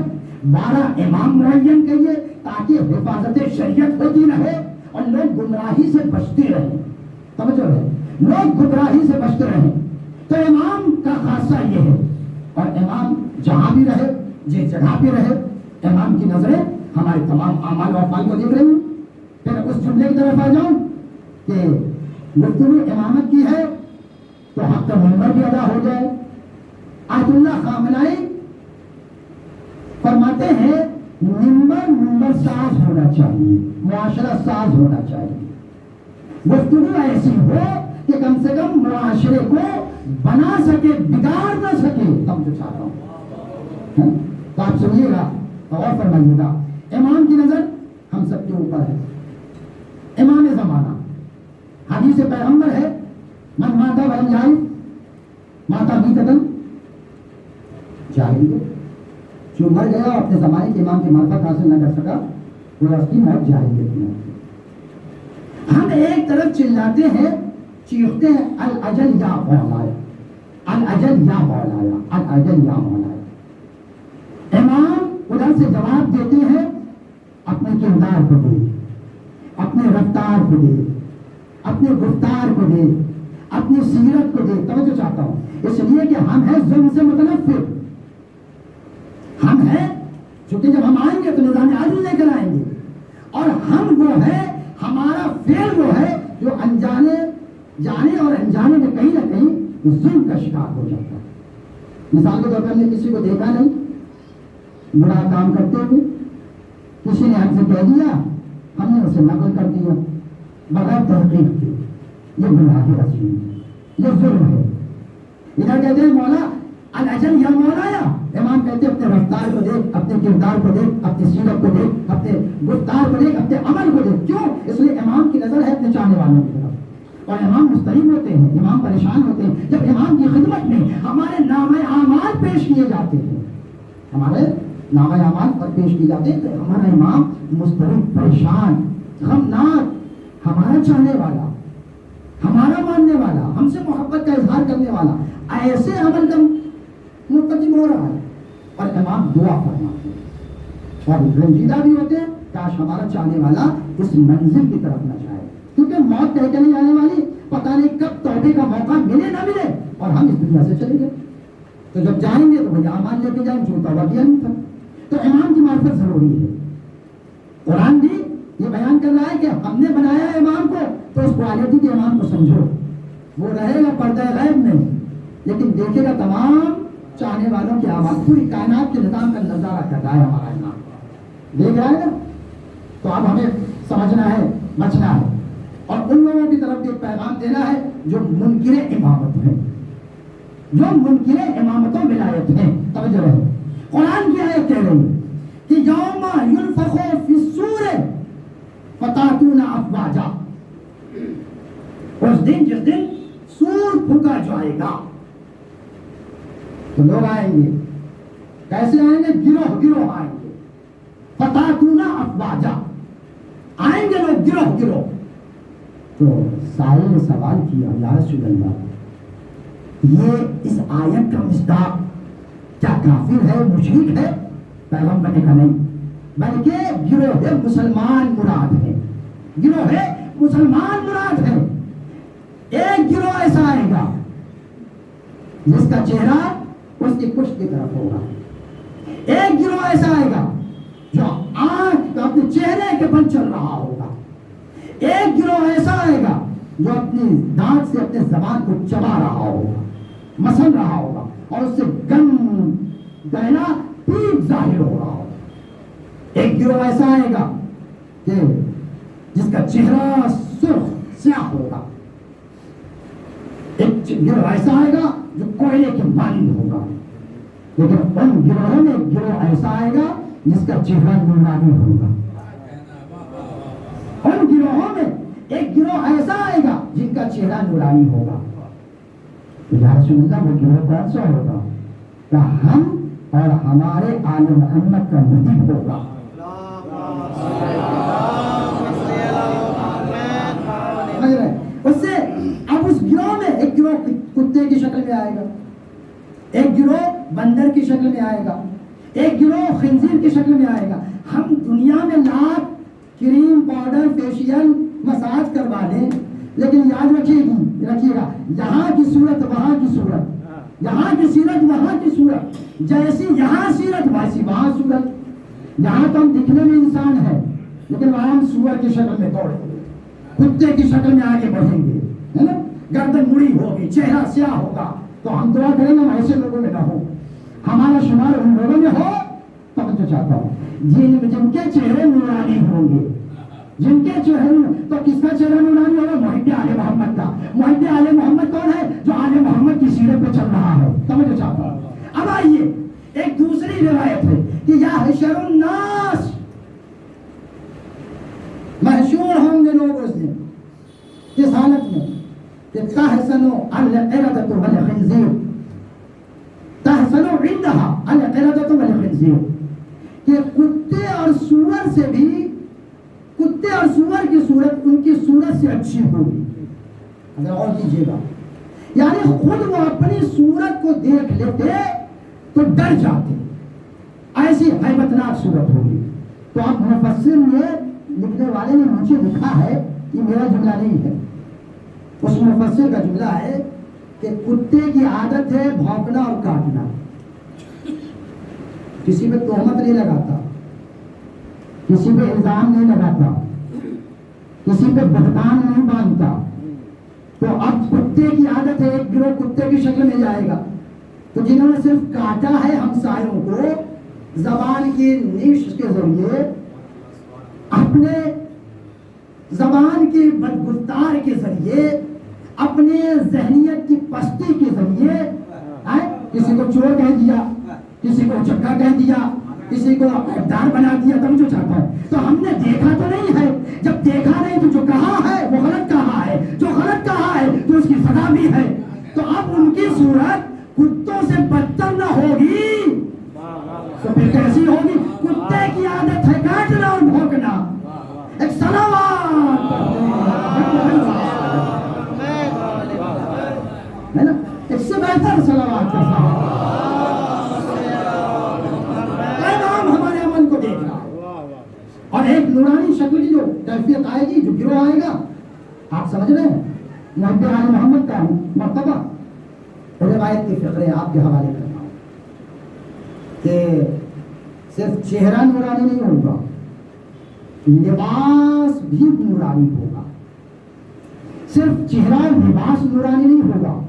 12 امام معین کیے تاکہ حفاظت شریعت ہوتی رہے اور لوگ گمراہی سے بچتے رہیں. سمجھ رہے، لوگ گمراہی سے بچتے رہیں. تو امام کا خاصہ یہ ہے. اور امام جہاں بھی رہے، جس جگہ پہ رہے، امام کی نظریں ہمارے تمام اعمال و افعال کو دیکھ رہی ہیں. پھر اس جملے کی طرف آ جاؤں کہ گفتگو امامت کی ہے تو حق منبر بھی ادا ہو جائے. آیت اللہ خامنائی فرماتے ہیں منبر ساز ہونا چاہیے، معاشرہ ساز ہونا چاہیے. گفتگو ایسی ہو کہ کم سے کم معاشرے کو بنا سکے، بگاڑ نہ سکے. تب جو چاہ رہا ہوں تو آپ سنیے گا اور فرمائیے گا. امام کی نظر ہم سب کے اوپر ہے. امام زمانہ حدیث پیغمبر ہے، من ماتا ولم یعرف ماتا میتۃ جاہلیہ. جو مر گیا اپنے زمانے کے امام کی معرفت حاصل نہ کر سکا وہ اس کی موت جاہلیت میں. ہم ایک طرف چلاتے ہیں، چیختے ہیں الاجل یا مولایا، الاجل یا مولایا، الاجل یا مولایا. امام ادھر سے جواب دیتے ہیں اپنے کردار کو دے، اپنے رفتار کو دے، اپنے گفتار کو دے، اپنی سیرت کو دے. توجہ چاہتا ہوں اس لیے کہ ہم ہیں ظلم سے متنفر. ہم ہیں چونکہ جب ہم آئیں گے تو نظام عدل لے کر آئیں گے، اور ہم وہ ہے، ہمارا فعل وہ ہے جو انجانے جانے اور انجانے میں کہیں نہ کہیں ظلم کا شکار ہو جاتا ہے. مثال کے طور پر ہم نے کسی کو دیکھا نہیں برا کام کرتے ہوئے، کسی نے ہم سے کہہ دیا، ہم نے اسے نقل کر دیا بغیر تحقیق کے. یہ گناہ عظیم ہے، یہ ظلم ہے. ادھر کہتے ہیں مولا الاجل یا مولایا. امام کہتے ہیں اپنے رفتار کو دیکھ، اپنے کردار کو دیکھ، اپنی سیرت کو دیکھ، اپنے گفتار کو دیکھ، اپنے عمل کو دیکھ. کیوں؟ اس لیے امام کی نظر ہے اپنے چاہنے والوں کی طرف. اور امام مستریب ہوتے ہیں، امام پریشان ہوتے ہیں جب امام کی خدمت میں ہمارے نامہ اعمال پیش کیے جاتے ہیں، ہمارے نامہ اعمال پر پیش کیے جاتے ہیں تو ہمارا امام مستریب، پریشان، غمناک، ہمارا چاہنے والا، ہمارا ماننے والا، ہم سے محبت کا اظہار کرنے والا ایسے عمل کا مرتکب ہو رہا ہے. اور امام دعا فرماتے ہیں اور رنجیدہ بھی ہوتے ہیں کاش ہمارا چاہنے والا اس منزل کی طرف نہ جائے، کیونکہ موت کہہ کے نہیں آنے والی، پتہ نہیں کب توبے کا موقع ملے نہ ملے اور ہم اس دنیا سے چلے گئے. تو جب جائیں گے تو وہ اعمال لے کے جائیں جو توبہ کیا نہیں تھا. تو امام کی معرفت ضروری ہے. قرآن بھی یہ بیان کر رہا ہے کہ ہم نے بنایا ہے امام کو تو اس کوالٹی کے امام کو سمجھو. وہ رہے گا پردہ غیب میں لیکن دیکھے گا تمام چاہنے والوں کے اعمال، پوری کائنات کے نظام کا نظارہ کر رہا ہے ہمارا امام، دیکھ رہا ہے نا. تو اب ہمیں سمجھنا ہے، بچنا ہے اور ان لوگوں کی طرف ایک پیغام دینا ہے جو منکر امامت ہیں، جو منکر امامت و ولایت ہیں. توجہ رہے، قرآن کی آیت کہہ رہی ہے کہ یوم ینفخ فی الصور فتاتون افواجا. اس دن جس دن سور پھونکا جائے گا تو لوگ آئیں گے. کیسے آئیں گے؟ گروہ گروہ آئیں گے. فتاتون افواجا، آئیں گے لوگ گروہ گروہ. تو سائل نے سوال کیا یا رسول اللہ یہ اس آیت کا مصداق کیا کافر ہے، مشرک ہے؟ پیغمبر نے کہا نہیں، بلکہ گروہ مسلمان مراد ہے، گروہ مسلمان مراد ہے. ایک گروہ ایسا آئے گا جس کا چہرہ اس کی پشت کی طرف ہوگا. ایک گروہ ایسا آئے گا جو آنکھ اپنے چہرے کے بل چل رہا ہوگا. ایک گروہ ایسا آئے گا جو اپنی دانت سے اپنے زبان کو چبا رہا ہوگا، مسل رہا ہوگا اور اس سے گہنا پیپ ظاہر ہو رہا ہوگا. ایک گروہ ایسا آئے گا کہ جس کا چہرہ سرخ سیاہ ہوگا. ایک گروہ ایسا آئے گا جو کوئلے کے مانند ہوگا. لیکن ان گروہوں میں گروہ ایسا آئے گا جس کا چہرہ نورانی ہوگا. ان گروہوں میں ایک گروہ ایسا آئے گا جن کا چہرہ نورانی ہوگا. یا رسول اللہ وہ گروہ کون سا ہوگا؟ کہ ہم اور ہمارے آل محمد کا نبی ہوگا. اس سے اب اس گروہ میں ایک گروہ کتے کی شکل میں آئے گا، ایک گروہ بندر کی شکل میں آئے گا، ایک گروہ خنزیر کی شکل میں آئے گا۔ ہم دنیا میں لاکھ کریم، پاؤڈر، فیشیل، مساج کروا لیں، لیکن یاد رکھیے گا، یہاں کی صورت وہاں کی صورت، یہاں کی سیرت وہاں کی صورت، جیسی یہاں سیرت ویسی وہاں صورت۔ یہاں تو ہم دکھنے میں انسان ہے، لیکن وہاں ہم سور کی شکل میں دوڑیں گے، کتے کی شکل میں آگے بڑھیں گے، ہے نا، گردن مڑی ہوگی، چہرہ سیاہ ہوگا، تو ہم دعا کریں گے ہم ایسے لوگوں میں نہ ہو، ہمارا شمار ان لوگوں میں ہو۔ توجہ چاہتا ہوں جن کے چہرے نورانی ہوں گے، جن کے چہرے، تو کس کا چہرہ نورانی ہوگا؟ محب آل محمد کا۔ محب آل محمد کون ہے؟ جو آل محمد کی سیرت پہ چل رہا ہے۔ توجہ چاہتا ہوں۔ اب آئیے ایک دوسری روایت ہے کہ یا حشر الناس، محشور ہوں گے لوگ اس دن کس حالت میں کہ تحسن القردۃ والخنزیر، تحسن عندها القردۃ والخنزیر، کہ کتے اور سور سے بھی، کتے اور سور کی صورت ان کی صورت سے اچھی ہوگی۔ اگر اور کیجیے گا، یعنی خود وہ اپنی صورت کو دیکھ لیتے تو ڈر جاتے، ایسی ہیبتناک صورت ہوگی۔ تو اب مفسر نے، لکھنے والے نے مجھے لکھا ہے، یہ میرا جملہ نہیں ہے، اس مفسر کا جملہ ہے کہ کتے کی عادت ہے بھونکنا اور کاٹنا، کسی پہ تہمت نہیں لگاتا، کسی پہ الزام نہیں لگاتا، کسی پہ بہتان نہیں باندھتا۔ تو اب کتے کی عادت ہے، ایک گروہ کتے کی شکل میں جائے گا، تو جنہوں نے صرف کاٹا ہے ہمسایوں کو زبان کی نیش کے ذریعے، اپنے زبان کی بدگفتار کے ذریعے، اپنے ذہنیت کی پستی کے ذریعے، کسی کو چور کہہ دیا، کسی کو چکا کہہ دیا، کسی کو غدار بنا دیا، تم جو چاہتا ہے۔ تو ہم نے دیکھا تو نہیں ہے، جب دیکھا نہیں تو جو کہا ہے وہ غلط کہا ہے، جو غلط کہا ہے تو اس کی سزا بھی ہے۔ تو اب ان کی صورت کتوں سے بدتر نہ ہوگی تو پھر کیسی ہوگی؟ کتے کی عادت ہے کاٹنا اور بھونکنا۔ ایک صلوات ہے نا، اس سے بہتر صلوات کا صحابہ ہمارے عمل کو دیکھ رہا ہے۔ اور ایک نورانی شکل کی جو کیفیت آئے گی، جو گروہ آئے گا، آپ سمجھ رہے ہیں؟ محب آل محمد کا مرتبہ روایت کے فقرے آپ کے حوالے کرتا ہوں کہ صرف چہرہ نورانی نہیں ہوگا، لباس بھی نورانی ہوگا۔ صرف چہرہ لباس نورانی نہیں ہوگا،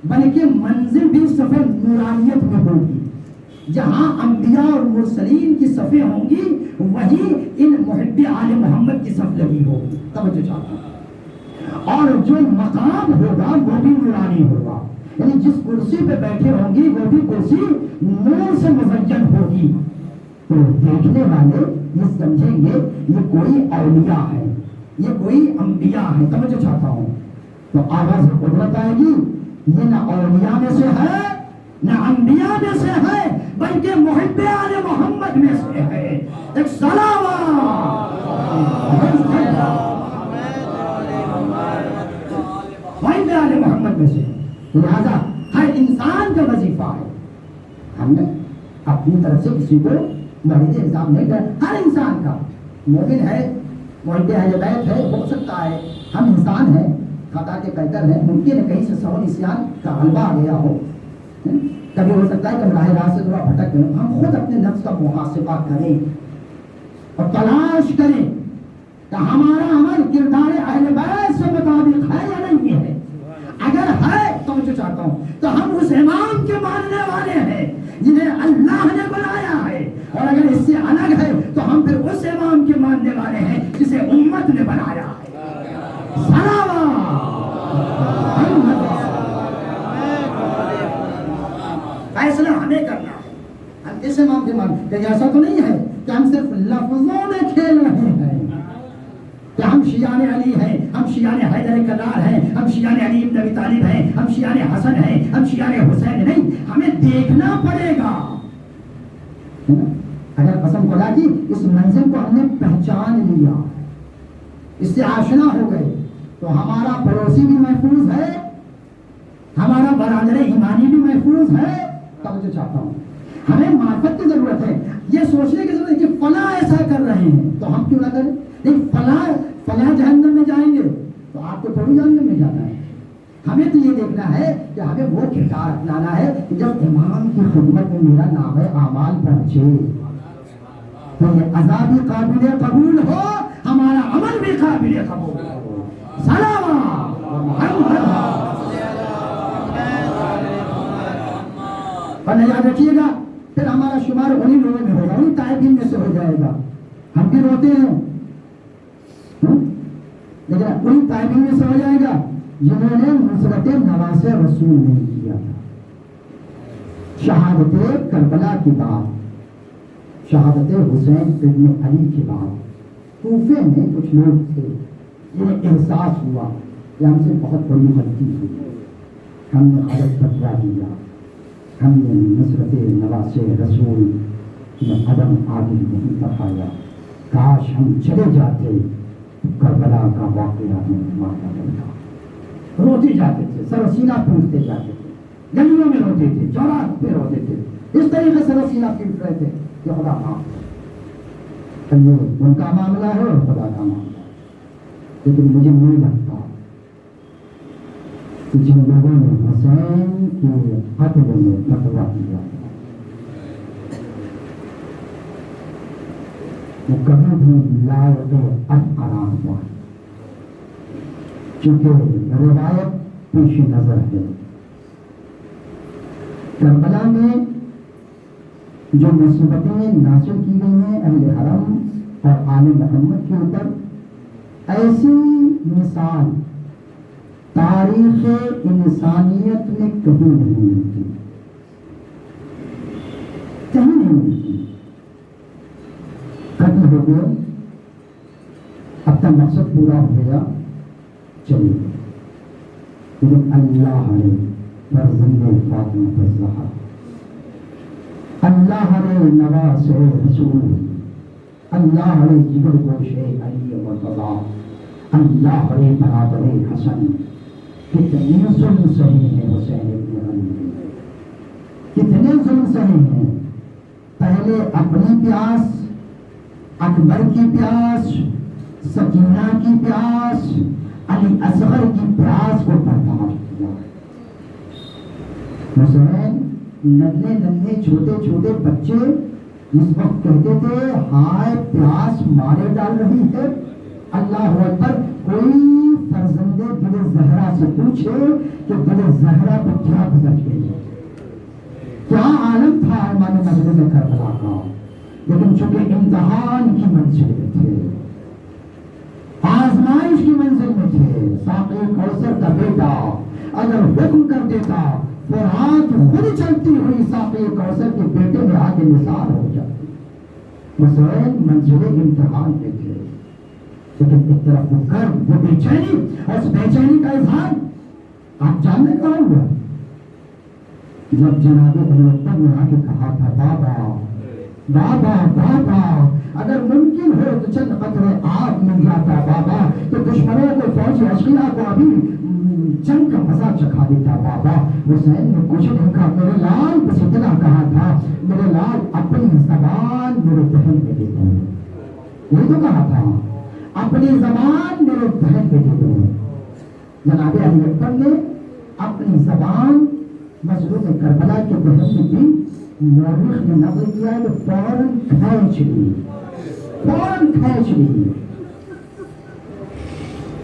بلکہ منزل بھی صف نورانیت میں ہوگی۔ جہاں انبیاء اور مرسلین کی صفیں ہوں گی، وہیں ان محب آل محمد کی صف لگی ہوگی۔ توجہ چاہتا ہوں۔ اور جو مقام ہوگا وہ بھی نورانی ہوگا، یعنی جس کرسی پہ بیٹھے ہوں گی وہ بھی کرسی نور سے مزین ہوگی۔ تو دیکھنے والے یہ سمجھیں گے یہ کوئی اولیاء ہے، یہ کوئی انبیاء ہے۔ توجہ چاہتا ہوں۔ تو آواز قدرت آئے گی، یہ نہ اولیاء میں سے ہے نہ انبیاء میں سے ہے، بلکہ محب آل محمد میں سے ہے۔ ایک صلوات محب آل محمد میں سے۔ لہذا ہر انسان کا وظیفہ ہے، ہم نے اپنی طرف سے کسی کو مرید الزام نہیں کر، ہر انسان کا، مومن ہے، محب اہل بیت ہے، ہو سکتا ہے ہم انسان ہیں، خطا کے پیکر ہیں، ممکن ہے کہیں سے سہو نسیان کا غلبہ آ گیا ہو، کبھی ہو سکتا ہے کہ ہم راہ راست سے تھوڑا بھٹک گئے۔ ہم خود اپنے نفس کا محاسبہ کریں اور تلاش کریں کہ ہمارا عمل کردار اہل بیت سے مطابق ہے یا نہیں ہے۔ اگر ہے تو میں جو چاہتا ہوں تو ہم اس امام کے ماننے والے ہیں جنہیں اللہ نے بنایا ہے، اور اگر اس سے الگ ہے تو ہم پھر اس امام کے ماننے والے ہیں جسے امت نے بنایا ہے۔ فیصلہ ہمیں کرنا ہے، ہم کس امام کے مان، کہ ایسا تو نہیں ہے کہ ہم صرف لفظوں میں کھیل رہے ہیں کہ ہم شیعان علی ہیں، ہم شیعان حیدر کرار ہیں، ہم شیعان علی ابن ابی طالب ہیں، ہم شیعان حسن ہیں، ہم شیعان حسین نہیں۔ ہمیں دیکھنا پڑے گا، اگر قسم خدا کی اس منزل کو ہم نے پہچان لیا، اس سے آشنا ہو گئے، تو ہمارا پڑوسی بھی محفوظ ہے، ہمارا برادر ایمانی بھی محفوظ ہے. توجہ چاہتا ہوں, ہمیں معرفت کی ضرورت ہے. یہ سوچنے کی ضرورت ہے کہ فلاں ایسا کر رہے ہیں تو ہم کیوں نہ کریں. لیکن فلاں جہنم میں جائیں گے تو آپ کو تھوڑی جہنم میں جانا ہے. ہمیں تو یہ دیکھنا ہے کہ ہمیں وہ کردار اپنانا ہے کہ جب امام کی خدمت میں میرا نام اعمال پہنچے تو یہ عذاب بھی قابل قبول ہو, ہمارا عمل بھی قابل قبول ہو. سلام اور یاد رکھیے گا پھر ہمارا شمار انہیں لوگوں میں ہوگا, انہیں طائبین میں سے ہو جائے گا. ہم بھی روتے ہیں لیکن انہیں طائبین میں سے ہو جائے گا جنہوں نے نصرت نواز رسول نہیں کیا تھا. شہادت کربلا کی بات, شہادت حسین ابن علی کی بات, کوفے میں کچھ لوگ تھے جنہیں احساس ہوا کہ ہم سے بہت بڑی غلطی ہوئی, ہم نے غلط فتویٰ دیا, ہم نے نصرت نواز رسول میں قدم آگے نہیں بڑھایا, کاش ہم چلے جاتے کربلا کا واقعہ ہمیں مارنا پڑتا. روتے جاتے تھے, سر سینہ پوچھتے جاتے تھے, گلیوں میں روتے تھے, چوراہے پہ روتے تھے, اس طریقے سے سر سینہ پیٹ رہے تھے کہ خدا معاف. ان کا معاملہ ہے اور خدا کا معاملہ ہے. لیکن مجھے نہیں لگتا کہ جن لوگوں نے حسین کے قتل میں فتویٰ دیا وہ کبھی بھی لائق قرار ہوا, چونکہ روایت پیش نظر ہے. کربلا میں جو مصیبتیں نازل کی گئی ہیں اہل حرم اور آل محمد کے اوپر, ایسی مثال تاریخ انسانیت میں کبھی نہیں ملتی, کہیں نہیں ملتی. قتل ہو گیا, اب تک مقصد پورا ہو گیا, چلیے. لیکن اللہ نے فرزند فاطمہ الزہرا, اللہ نے نواز رسول, اللہ نے جگر گوش علی مرتضیٰ, اللہ نے برادر حسن, کتنے ظلم سہے ہیں حسین ابن علی, کتنے ظلم سہے ہیں. پہلے اپنی پیاس, اکبر کی پیاس, سکینہ کی پیاس, علی اصغر کی پیاس کو برداشت کیا. حسین ننھے ننھے چھوٹے چھوٹے بچے اس وقت کہتے تھے ہائے پیاس مارے ڈال رہی ہے. اللہ اکبر. کوئی فرزند دل زہرا سے پوچھے کہ دل زہرا کو کیا گزر گئی, کیا عالم تھا ایمان مسجد میں کربلا کا. لیکن چونکہ امتحان کی منزل میں تھے, آزمائش کی منزل میں تھے, ساقی کوثر کا بیٹا اگر حکم کر دیتا فرات خود چلتی ہوئی ساقی کوثر کے بیٹے میں آگے نثار ہو جاتی. حسین منزل امتحان پہ تھے, لیکن ایک طرف وہ کر وہ بے چینی, اور اس بے چینی کا اظہار آپ جاننے کا ہوا جب جناب ابو بکر نے آ کے کہا تھا بابا بابا بابا اگر ممکن ہو تو چند قطرے آگ مل جاتا بابا تو دشمنوں کو فوج اشقیاء کو ابھی جنگ کا مزہ چکھا دیتا بابا. حسین نے کچھ نہیں کہا, میرے لال بس اتنا کہا تھا میرے لال اپنی زبان میرے دہن پہ دے دو, یہ تو کہا تھا اپنی زبان میرے دہن پہ دے دو. جناب علی اکبر نے اپنی زبان مظلوم کربلا کے دہن میں دی. مورخ نے نقل کیا ہے کہ فوراً کھینچ لی, فوراً کھینچ لی,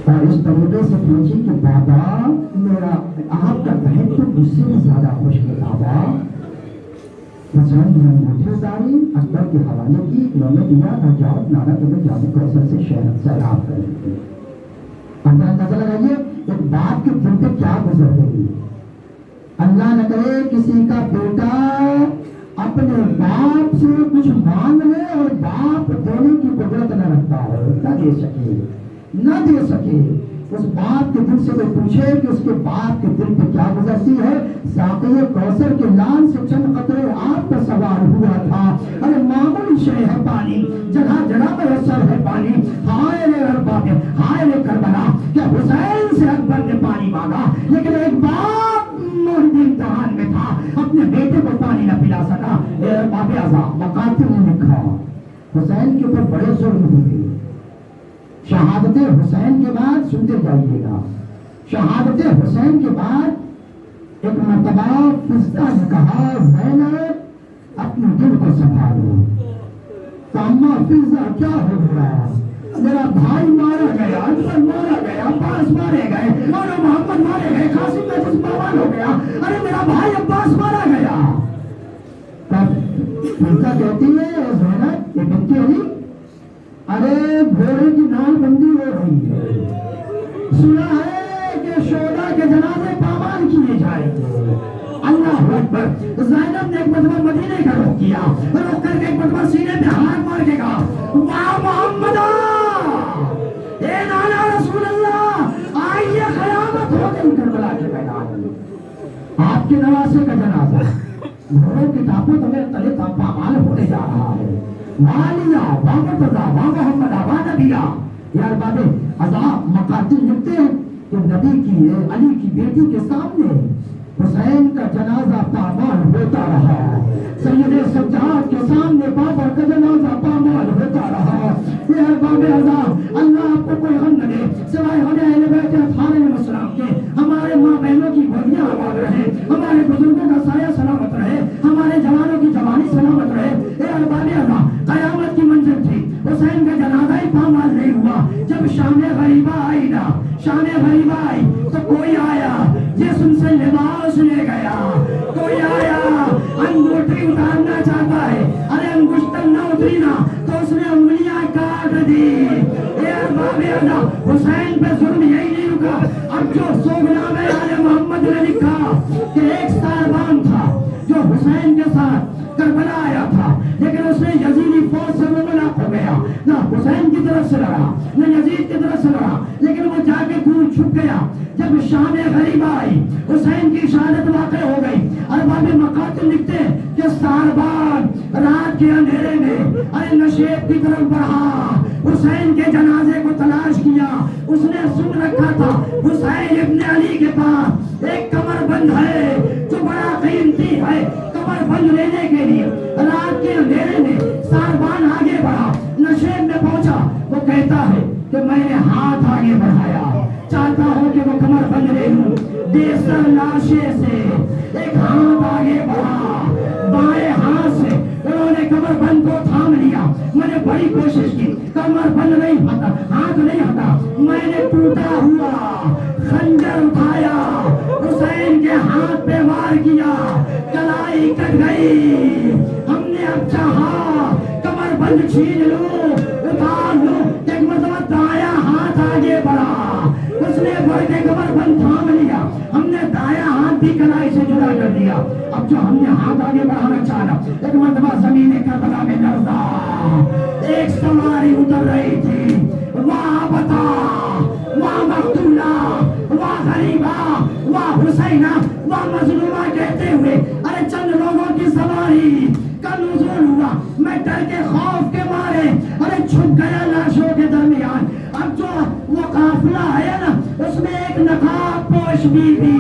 اور اس طریقے سے پوچھی کہ بابا میرا آپ کا بہن تو مجھ سے بھی زیادہ خوش ہے بابا. حسین نے انگوٹھی اتاری, اکبر کے حوالے کی, انہوں نے دیا اور جاؤ نانا تمہیں جادو کوثر سے سیراب کر دیتے. اندازہ لگائیے ایک باپ کے دل پہ کیا گزر گئی. اللہ نہ کرے کسی کا بیٹا اپنے باپ سے کچھ مانگ لے اور باپ دینے کی قدرت نہ رکھتا ہو, نہ دے سکے, نہ دے سکے. اس باپ کے دل سے کوئی پوچھے کہ اس کے باپ کے دل پہ کیا گزرتی ہے. ساقی کوثر کے لان سے چند قطرے آپ کا سوال ہوا تھا. ارے معمولی شے ہے پانی, جگہ جگہ میسر ہے پانی. ہائے رے ارباب, ہائے رے کربلا, کیا حسین سے اکبر نے پانی مانگا, لیکن ایک باپ کیا سنا باب ازا مقاتل نے لکھا حسین کے اوپر بڑے ظلم ہوئے. شہادت حسین کے بعد سنتے جائیے گا, شہادت حسین کے بعد ایک مرتبہ فضہ نے کہا زینب اپنے دل کو سنبھالو. تو اما فضہ کیا ہو گیا, میرا بھائی مارا گیا, انصر مارا گیا, عباس مارے گئے, اور محمد مارے گئے, قاسم کا جسم بوال ہو گیا, ارے میرا بھائی عباس مارا گیا. تب فضہ کہتی ہے زینب یہ بنت علی, ارے گھوڑے کی نال بندی ہو رہی ہے, سنا ہے کہ شہداء کے جنازے پامال کیے جائیں گے. اللہ اکبر. زینب نے ایک مرتبہ مدینے کا رخ کیا, رخ کر کے ایک مرتبہ سینے پہ ہاتھ مار کے کہا واہ محمدہ, اے نانا رسول اللہ, آئیے قیامت ہو گئی کربلا کے میدان میں, آپ کے نواسے کا جنازہ گھوڑوں کی ٹاپوں تمہیں تلے پامال ہونے جا رہا ہے. والیا وا مرتضیٰ وا محمدہ وا نبیہ. یار بابے ازا مقاتل لکھتے ہیں کہ نبی کی علی کی بیٹی کے سامنے حسین کا جنازہ پامال ہوتا رہا, سید سجاد کے سامنے بابر کا جنازہ پامال ہوتا رہا. یہ باب ازا اللہ آپ کو کوئی غم نہ دے سوائے ہمیں اہل بیت اطہار علیہ السلام کے. ہمارے ماں بہنوں کی گودیاں آباد رہے, ہمارے بزرگوں کا سایہ سلامت رہے, ہمارے جوانوں کی جوانی سلامت رہے. اے باب ازا قیامت کی منزل تھی, حسین کا جنازہ ہی پامال نہیں ہوا. جب شام غریبہ آئی نا, شام غریبہ آئی تو کوئی آیا جسم سے لباس لے گیا, کوئی آیا انگوٹھی اتارنا چاہتا ہے, ارے انگشتر نہ اتری نا تو اس نے انگلیاں کاٹ دی. اے باب ازا حسین پہ ظلم یہی نہیں رکا. اب جو سوگنامہ آل محمد نے لکھا کہ ایک ساربان تھا جو حسین کے ساتھ کربلا آیا تھا, لیکن اس نے یزیدی فوج سے ملاق ہو گیا, نہ حسین کی طرف سے لڑا نہ یزید کی طرف سے لڑا, لیکن وہ جا کے دور چھپ گیا. جب شام غریبہ آئی حسین کی شہادت واقع ہو گئی. ارباب مقاتل لکھتے ہیں کہ ساربان رات کے اندھیرے میں ارے نشیب کی طرف بڑھا, حسین کے جنازے کو تلاش کیا. اس نے سن رکھا تھا حسین ابن علی کے پاس ایک کمر بند ہے جو بڑا قیمتی ہے. کمر بند لینے کے لیے رات کے اندھیرے میں ساربان آگے بڑھا, نشیب میں پہنچا. وہ کہتا ہے کہ میں نے ہاتھ آگے بڑھایا, چاہتا ہوں کہ وہ کمر بند لے لوں. دیسر لاشے سے ایک ہاتھ آگے بڑھا, بائیں ہاتھ سے انہوں نے کمر بند کو تھام لیا. میں نے بڑی کوشش کی, کمر بند نہیں ہٹا, ہاتھ نہیں ہٹا. میں نے ٹوٹا ہوا خنجر اٹھایا, حسین کے ہاتھ پہ وار کیا, کلائی کٹ گئی. ہم نے اب چاہا کمر بند چھین لوں, اتار لوں, ایک مرتبہ دایاں ہاتھ آگے بڑھا, اس نے بڑھ کے کمر بند تھام لیا. ہم نے دایاں ہاتھ بھی کلائی سے جدا کر دیا. اب جو ہم نے ہاتھ آگے بڑھانا چاہا, ایک مرتبہ زمین کربلا میں لرزا, ایک سواری اتر رہی تھی, واہ بتا واہ مقتولہ واہ غریبہ واہ حسینہ واہ مظلومہ کہتے ہوئے ارے چند لوگوں کی سواری کا نزول ہوا. میں ڈر کے خوف کے مارے ارے چھپ گیا لاشوں کے درمیان. اب جو وہ قافلہ ہے نا, اس میں ایک نقاب پوش بی بی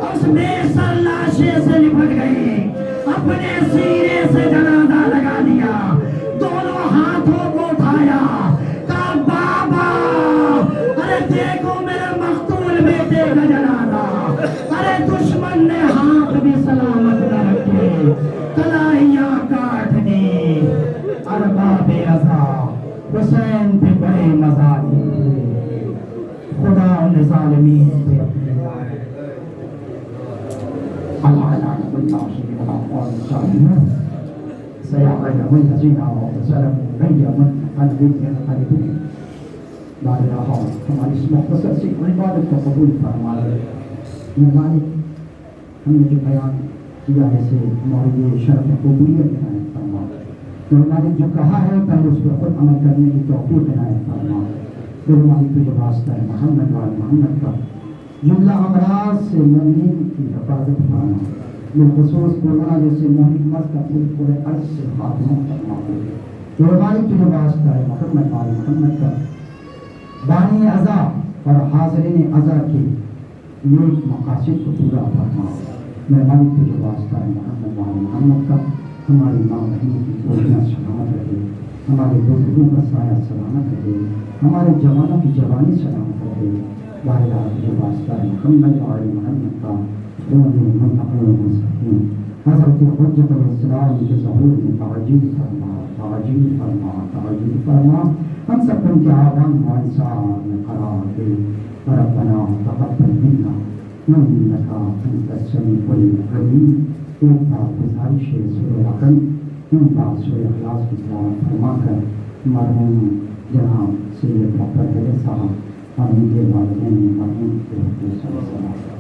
اس بے سر لاشے سے لپٹ گئی, اپنے سینے سے جنازہ لگا دیا, دونوں ہاتھوں کو اٹھایا, کہا بابا ارے دیکھو میرے مقتول بیٹے کا جنازہ. ارے دشمن نے ہاتھ بھی سلامت نہ رکھے, کلائیاں کاٹ دی. ارباب ازا حسین پہ بڑے مظالم, خدا ان ظالمین پہ اپنے سيعلم الذين ظلموا أي منقلب ينقلبون. لا إله ہماری اس مختصر سی عبادت کو قبول فرما. یہ مالک ہم نے جو بیان کیا ہے سے ہماری یہ شرف قبولیت عنایت فرما. تو مالک جو کہا ہے پہلے اس پر خود عمل کرنے کی توفیق عنایت فرما. پھر مالک تجھے واسطہ ہے محمد و محمد کا جملہ امراض سے مومنین کی حفاظت فرما. بالخصوص کورونا جیسے مہلک مرض کا پورے عرض سے خاتمہ فرما. تو مالک تجھے واسطہ ہے محمد و محمد کا بانی ازا اور حاضرین ازا کے نیک مقاصد کو پورا فرما. مہربانی تجھے واسطہ ہے محمد وال محمد کا، ہماری ماں بہنوں کی گولیاں سلامت رہے، ہمارے بزرگوں کا سایہ سلامت رہے، ہمارے جوانوں کی جوانی سلامت رہے، لا تجھے واسطہ ہے محمد وال محمد کا، حضرت حجت علیہ السلام کے ظہور میں تعجیل فرما، تعجیل فرما، تعجیل فرما، ہم سب کو ان کے آوان و انصار میں قرار دے۔ ربنا تقبل منا انک انت السمیع العلیم۔ ایک بار گزارش ہے سورہ رقم، ان بار سورہ اخلاص کی تلاوت فرما کر مرحوم جناب سید ڈاکٹر حیدر صاحب اور ان کے والدین مرحوم کے حقوق صلی اللہ علیہ وسلم۔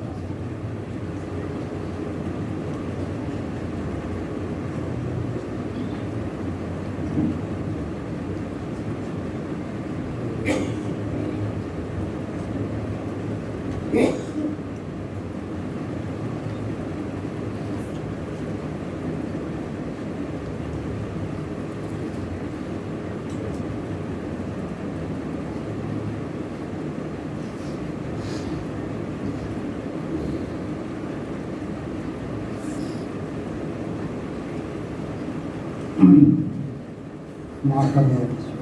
معقد